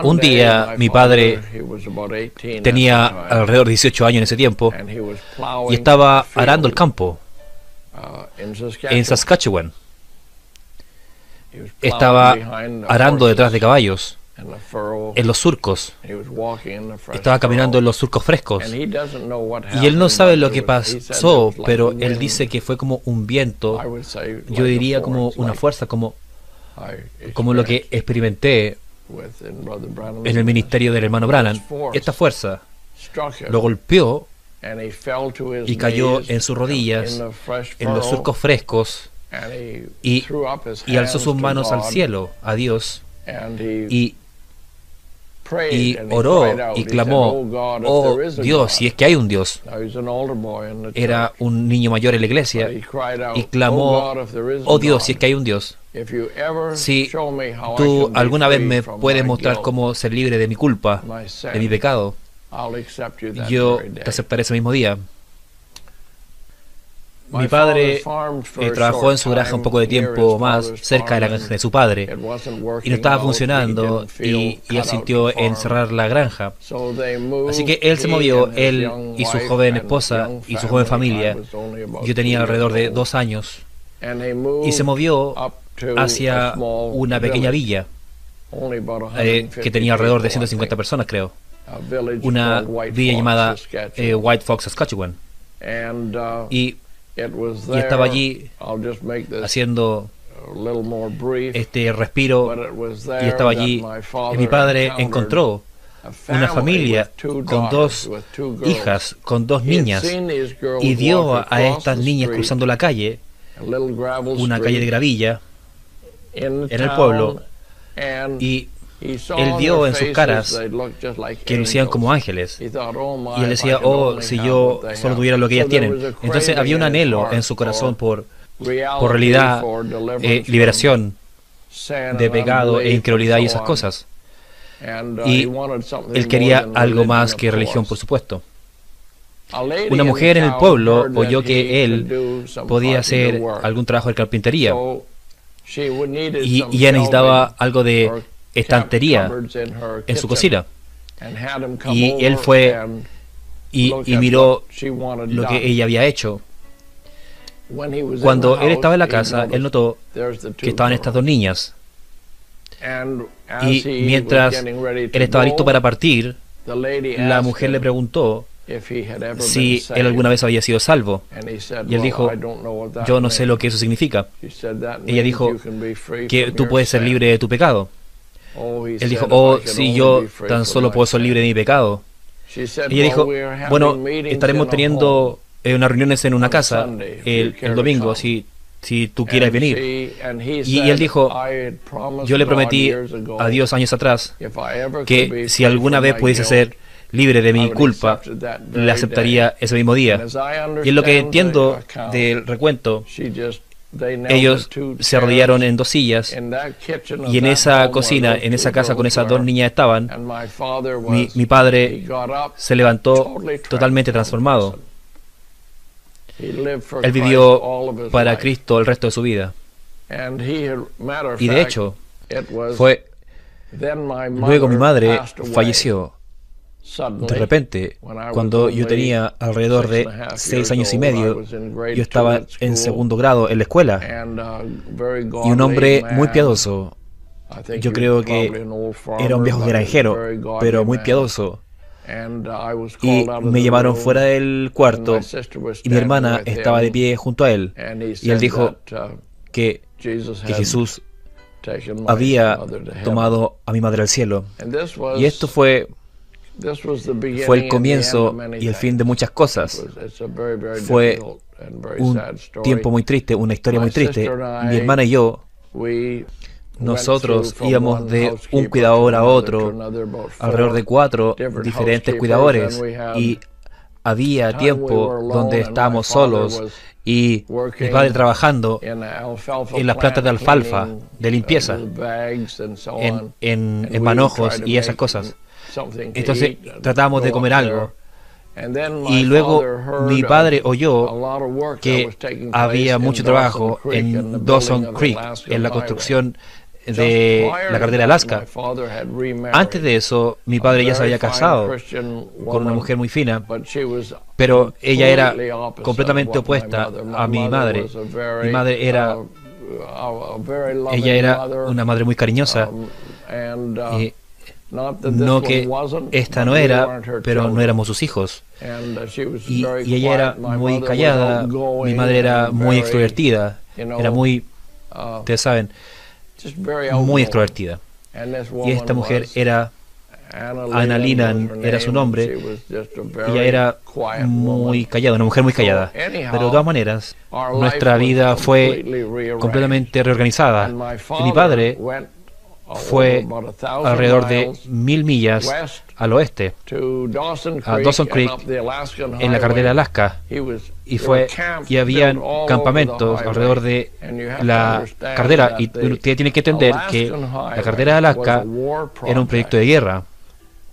Un día mi padre tenía alrededor de 18 años en ese tiempo y estaba arando el campo en Saskatchewan. Estaba arando detrás de caballos, en los surcos. Estaba caminando en los surcos frescos. Y él no sabe lo que pasó, pero él dice que fue como un viento, yo diría como una fuerza, como lo que experimenté en el ministerio del hermano Branham. Esta fuerza lo golpeó y cayó en sus rodillas, en los surcos frescos, y alzó sus manos al cielo, a Dios, y oró y clamó: oh Dios, si es que hay un Dios. Era un niño mayor en la iglesia y clamó: oh Dios, si es que hay un Dios. Si tú alguna vez me puedes mostrar cómo ser libre de mi culpa, de mi pecado, yo te aceptaré ese mismo día. Mi padre trabajó en su granja un poco de tiempo más cerca de la granja de su padre y no estaba funcionando, y él sintió en cerrar la granja. Así que él se movió, él y su joven esposa y su joven familia. Yo tenía alrededor de 2 años, y se movió hacia una pequeña villa que tenía alrededor de 150 personas, creo. Una villa llamada White Fox, Saskatchewan. Y estaba allí haciendo este respiro, y estaba allí, y mi padre encontró una familia con 2 hijas, con 2 niñas, y vio a estas niñas cruzando la calle, una calle de gravilla en el pueblo, y él vio en sus caras que lucían como ángeles, y él decía: oh, si yo solo tuviera lo que ellas tienen. Entonces había un anhelo en su corazón por realidad, liberación de pecado e incredulidad y esas cosas. Y él quería algo más que religión, por supuesto. Una mujer en el pueblo oyó que él podía hacer algún trabajo de carpintería, y ella necesitaba algo de estantería en su cocina, y él fue y miró lo que ella había hecho. Cuando él estaba en la casa, él notó que estaban estas 2 niñas, y mientras él estaba listo para partir, la mujer le preguntó si él alguna vez había sido salvo, y él dijo: yo no sé lo que eso significa. Ella dijo que tú puedes ser libre de tu pecado. Él dijo: oh, si yo tan solo puedo ser libre de mi pecado. Ella dijo: bueno, estaremos teniendo unas reuniones en una casa el domingo, si tú quieres venir. Y él dijo: yo le prometí a Dios años atrás que si alguna vez pudiese ser libre de mi culpa, le aceptaría ese mismo día. Y es lo que entiendo del recuento. Ellos se arrodillaron en 2 sillas, y en esa cocina, en esa casa con esas 2 niñas estaban. Mi padre se levantó totalmente transformado. Él vivió para Cristo el resto de su vida. Y de hecho, fue luego mi madre falleció de repente, cuando yo tenía alrededor de 6 años y medio. Yo estaba en 2º grado en la escuela, y un hombre muy piadoso, yo creo que era un viejo granjero, pero muy piadoso, y me llamaron fuera del cuarto, y mi hermana estaba de pie junto a él, y él dijo que Jesús había tomado a mi madre al cielo. Y esto fue el comienzo y el fin de muchas cosas. Fue un tiempo muy triste, una historia muy triste. Mi hermana y yo, nosotros íbamos de un cuidador a otro, alrededor de 4 diferentes cuidadores, y había tiempo donde estábamos solos, y mi padre trabajando en las plantas de alfalfa, de limpieza, en manojos y esas cosas. Entonces tratábamos de comer algo, y luego mi padre oyó que había mucho trabajo en Dawson Creek, en la construcción de la carretera de Alaska. Antes de eso, mi padre ya se había casado con una mujer muy fina, pero ella era completamente opuesta a mi madre. Mi madre era, ella era una madre muy cariñosa. Y no que esta no era, pero no éramos sus hijos. Y ella era muy callada, mi madre era muy extrovertida, era muy, ustedes saben, muy extrovertida. Y esta mujer era, Annalina era su nombre, ella era muy callada, una mujer muy callada. Pero de todas maneras, nuestra vida fue completamente reorganizada. Y mi padre fue alrededor de 1000 millas al oeste, a Dawson Creek, en la carretera de Alaska, y habían campamentos alrededor de la carretera. Y usted tiene que entender que la carretera de Alaska era un proyecto de guerra.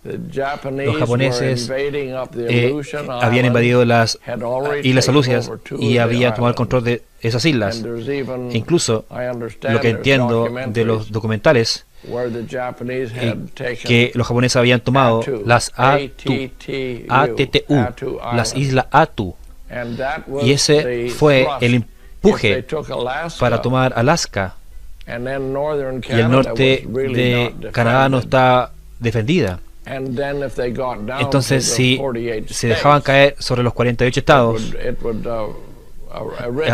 Los japoneses habían invadido las Islas Aleutianas y habían tomado el control de esas islas. E incluso, lo que entiendo de los documentales, que los japoneses habían tomado las ATTU, las Islas Attu, y ese fue el empuje para tomar Alaska. Y el norte de Canadá no está defendida. Entonces, si se dejaban caer sobre los 48 estados,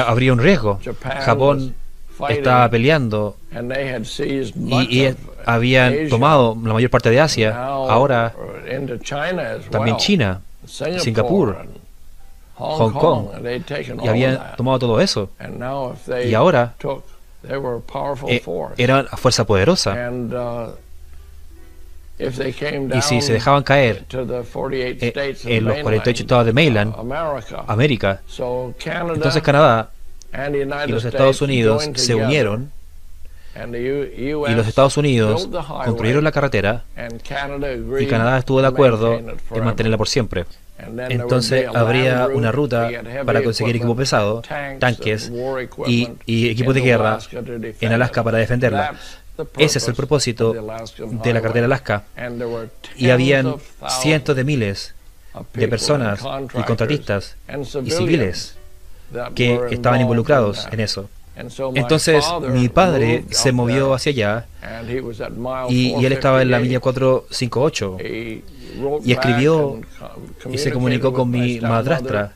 habría un riesgo. Japón estaba peleando y habían tomado la mayor parte de Asia. Ahora también China, Singapur, Hong Kong, y habían tomado todo eso. Y ahora eran fuerza poderosa. Y si se dejaban caer en los 48 estados de mainland, América, entonces Canadá y los Estados Unidos se unieron, y los Estados Unidos construyeron la carretera, y Canadá estuvo de acuerdo en mantenerla por siempre. Entonces habría una ruta para conseguir equipo pesado, tanques y equipos de guerra en Alaska para defenderla. Ese es el propósito de la carretera de Alaska. Y habían cientos de miles de personas y contratistas y civiles que estaban involucrados en eso. Entonces mi padre se movió hacia allá, y él estaba en la milla 458 y escribió y se comunicó con mi madrastra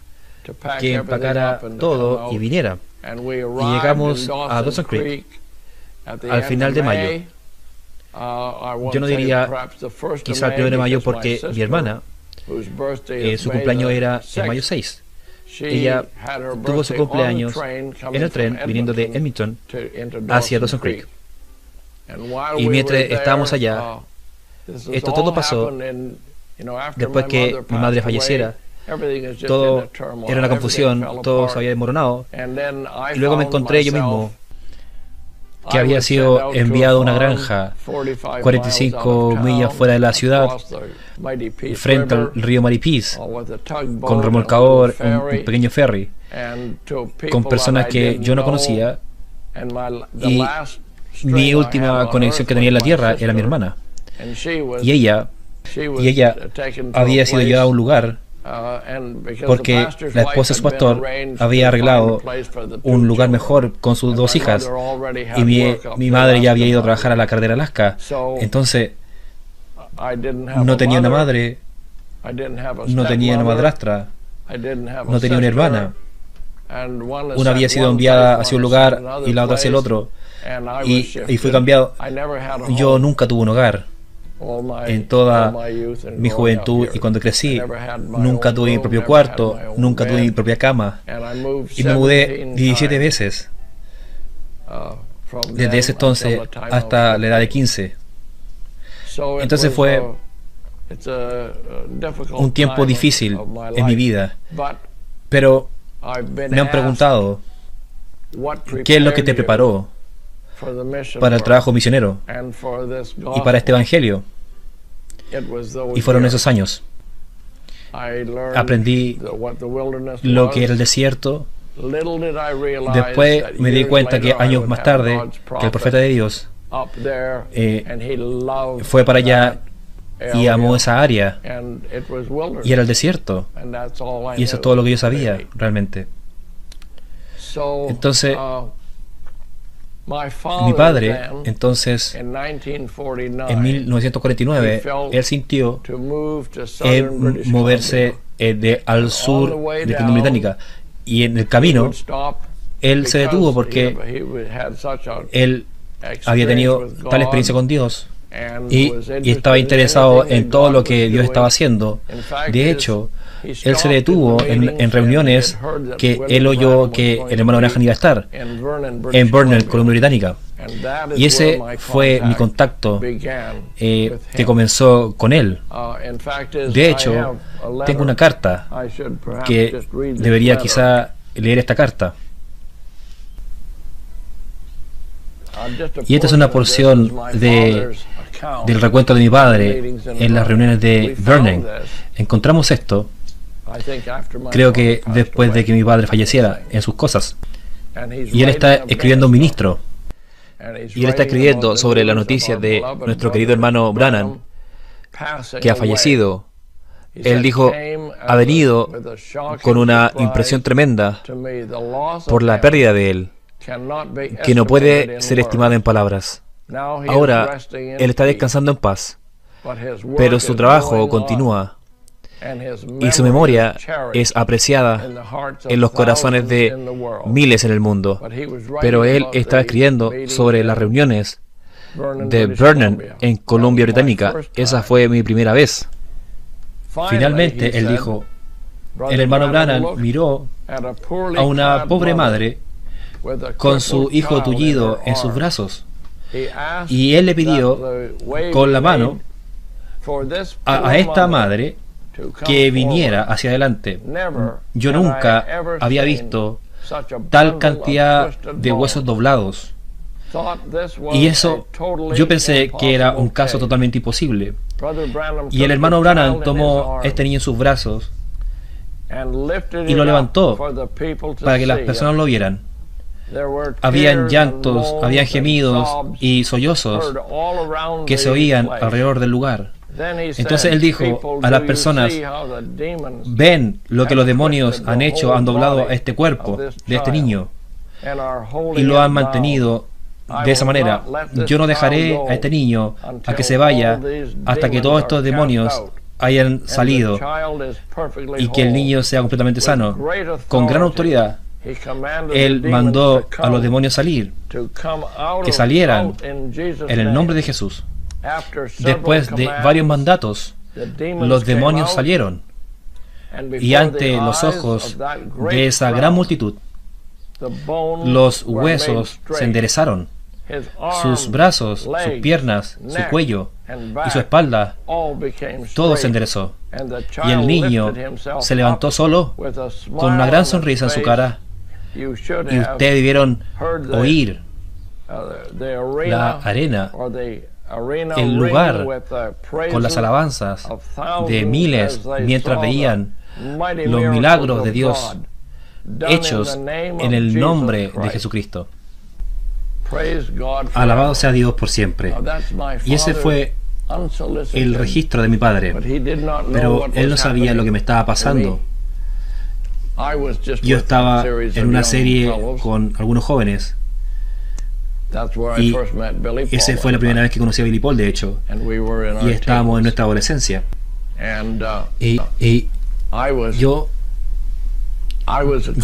que empacara todo y viniera. Y llegamos a Dawson Creek al final de mayo. Yo no diría quizá el 1 de mayo, porque mi hermana, su cumpleaños era en mayo 6. Ella tuvo su cumpleaños en el tren viniendo de Edmonton hacia Dawson Creek. Y mientras estábamos allá, esto todo pasó después que mi madre falleciera. Todo era una confusión, todo se había desmoronado. Y luego me encontré yo mismo que había sido enviado a una granja 45 millas fuera de la ciudad, frente al río Maripis, con remolcador, un pequeño ferry, con personas que yo no conocía, y mi última conexión que tenía en la tierra era mi hermana. Y ella había sido llevada a un lugar porque la esposa de su pastor había arreglado un lugar mejor con sus dos hijas, y mi madre ya había ido a trabajar a la carretera de Alaska. Entonces no tenía una madre, no tenía una madrastra, no tenía una hermana. Una había sido enviada hacia un lugar y la otra hacia el otro, y fue cambiado. Yo nunca tuve un hogar en toda mi juventud, y cuando crecí nunca tuve mi propio cuarto, nunca tuve mi propia cama, y me mudé 17 veces desde ese entonces hasta la edad de 15. Entonces fue un tiempo difícil en mi vida, pero me han preguntado, ¿qué es lo que te preparó para el trabajo misionero y para este evangelio? Y fueron esos años. Aprendí lo que era el desierto. Después me di cuenta que años más tarde, que el profeta de Dios fue para allá y amó esa área, y era el desierto, y eso es todo lo que yo sabía realmente. Entonces mi padre, entonces, en 1949, él sintió moverse al sur de Columbia Británica, y en el camino él se detuvo porque él había tenido tal experiencia con Dios y estaba interesado en todo lo que Dios estaba haciendo. De hecho, él se detuvo en reuniones que él oyó que el hermano Branham iba a estar en Vernon, Columbia Británica. Y ese fue mi contacto que comenzó con él. De hecho, tengo una carta que debería quizá leer esta carta. Y esta es una porción del recuento de mi padre en las reuniones de Vernon. Encontramos esto, creo que después de que mi padre falleciera, en sus cosas. Y él está escribiendo a un ministro. Y él está escribiendo sobre la noticia de nuestro querido hermano Branham, que ha fallecido. Él dijo, ha venido con una impresión tremenda por la pérdida de él, que no puede ser estimada en palabras. Ahora, él está descansando en paz, pero su trabajo continúa. Y su memoria es apreciada en los corazones de miles en el mundo. Pero él está escribiendo sobre las reuniones de Vernon en Columbia Británica. Esa fue mi primera vez. Finalmente, él dijo, el hermano Branham miró a una pobre madre con su hijo tullido en sus brazos, y él le pidió con la mano a esta madre que viniera hacia adelante. Yo nunca había visto tal cantidad de huesos doblados, y eso yo pensé que era un caso totalmente imposible. Y el hermano Branham tomó a este niño en sus brazos y lo levantó para que las personas lo vieran. Habían llantos, habían gemidos y sollozos que se oían alrededor del lugar. Entonces él dijo a las personas, ven lo que los demonios han hecho, han doblado a este cuerpo de este niño y lo han mantenido de esa manera. Yo no dejaré a este niño a que se vaya hasta que todos estos demonios hayan salido y que el niño sea completamente sano. Con gran autoridad, él mandó a los demonios salir, que salieran en el nombre de Jesús. Después de varios mandatos, los demonios salieron, y ante los ojos de esa gran multitud, los huesos se enderezaron. Sus brazos, sus piernas, su cuello y su espalda, todo se enderezó. Y el niño se levantó solo, con una gran sonrisa en su cara. Y ustedes debieron oír la arena, el lugar, con las alabanzas de miles mientras veían los milagros de Dios hechos en el nombre de Jesucristo. Alabado sea Dios por siempre. Y ese fue el registro de mi padre, pero él no sabía lo que me estaba pasando. Yo estaba en una serie con algunos jóvenes, y esa fue la primera vez que conocí a Billy Paul, de hecho, y estábamos en nuestra adolescencia. Y yo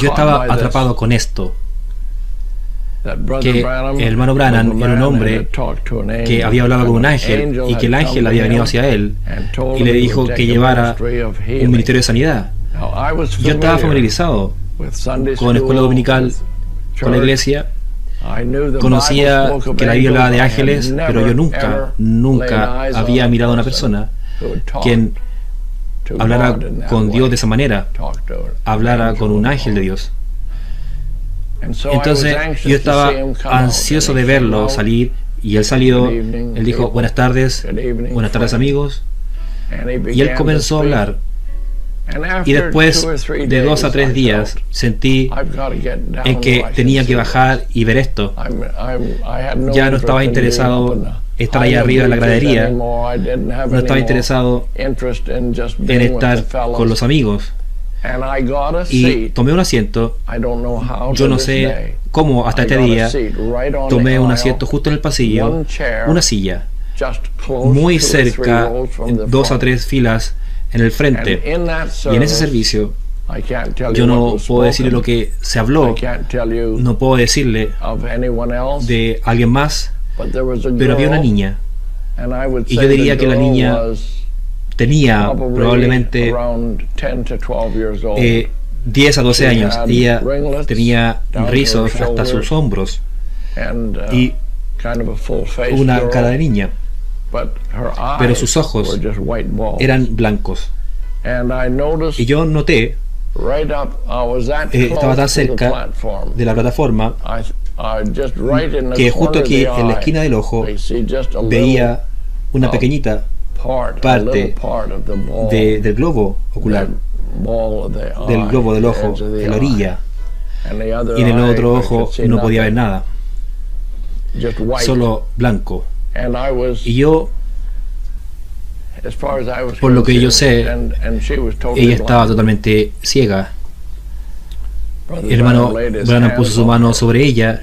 estaba atrapado con esto, que el hermano Branham era un hombre que había hablado con un ángel, y que el ángel había venido hacia él y le dijo que llevara un ministerio de sanidad. Yo estaba familiarizado con la escuela dominical, con la iglesia. Conocía que la Biblia hablaba de ángeles, pero yo nunca había mirado a una persona quien hablara con Dios de esa manera, hablara con un ángel de Dios. Entonces yo estaba ansioso de verlo salir, y él salió. Él dijo, buenas tardes amigos, y él comenzó a hablar Y después de 2 a 3 días sentí en que tenía que bajar y ver esto. Ya no estaba interesado en estar allá arriba en la gradería, no estaba interesado en estar con los amigos. Y tomé un asiento. Yo no sé cómo hasta este día tomé un asiento justo en el pasillo, una silla muy cerca, 2 a 3 filas en el frente. Y en ese servicio yo no puedo decirle lo que se habló, no puedo decirle de alguien más, pero había una niña, y yo diría que la niña tenía probablemente 10 a 12 años. Ella tenía rizos hasta sus hombros y una cara de niña, pero sus ojos eran blancos. Y yo noté, estaba tan cerca de la plataforma que justo aquí en la esquina del ojo veía una pequeñita parte del globo ocular, del globo del ojo, en la orilla, y en el otro ojo no podía ver nada, solo blanco. Y yo, por lo que yo sé, ella estaba totalmente ciega. El hermano Branham puso su mano sobre ella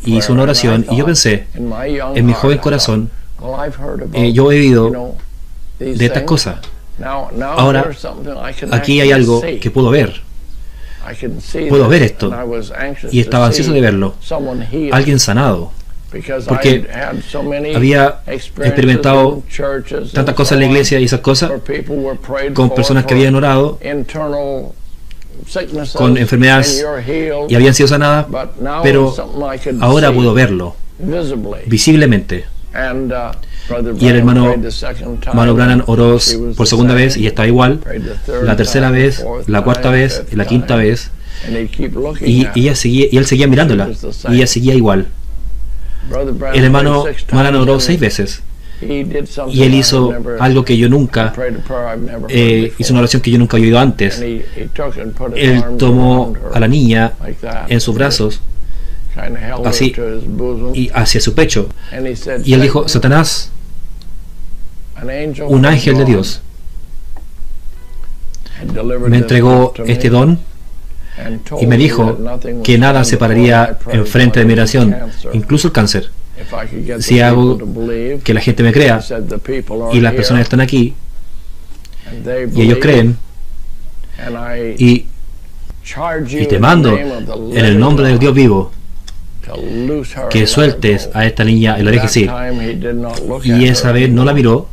y hizo una oración, y yo pensé, en mi joven corazón, yo he oído de estas cosas. Ahora, aquí hay algo que puedo ver. Puedo ver esto. Y estaba ansioso de verlo. Alguien sanado. Porque había experimentado tantas cosas en la iglesia y esas cosas, con personas que habían orado con enfermedades y habían sido sanadas, pero ahora puedo verlo visiblemente. Y el hermano Branham oró por segunda vez y estaba igual, la tercera vez, la cuarta vez y la quinta vez, y él seguía mirándola y ella seguía igual. El hermano Branham oró 6 veces y él hizo algo que yo nunca hizo una oración que yo nunca había oído antes. Él tomó a la niña en sus brazos, así, y hacia su pecho, y él dijo: Satanás, un ángel de Dios me entregó este don y me dijo que nada separaría enfrente de mi oración, incluso el cáncer, si hago que la gente me crea. Y las personas están aquí y ellos creen, y te mando en el nombre del Dios vivo que sueltes a esta niña el orejecil. Y esa vez no la miró,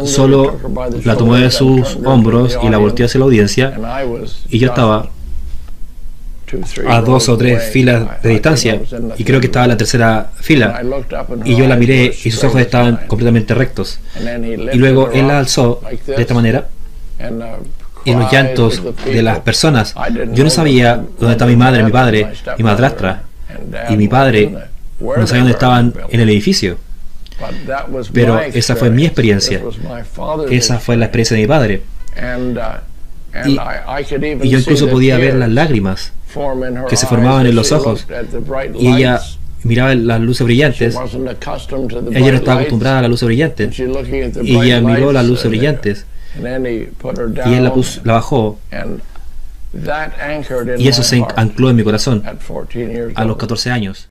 solo la tomó de sus hombros y la volteó hacia la audiencia, y yo estaba a 2 o 3 filas de distancia, y creo que estaba en la tercera fila, y yo la miré y sus ojos estaban completamente rectos, y luego él la alzó de esta manera, y los llantos de las personas. Yo no sabía dónde estaba mi madre, mi padre, mi madrastra y mi padre, no sabía dónde estaban en el edificio, pero esa fue mi experiencia, esa fue la experiencia de mi padre. Y yo incluso podía ver las lágrimas que se formaban en los ojos, y ella miraba las luces brillantes. Ella no estaba acostumbrada a las luces brillantes, y ella miró las luces brillantes, y él la bajó, y eso se ancló en mi corazón a los 14 años.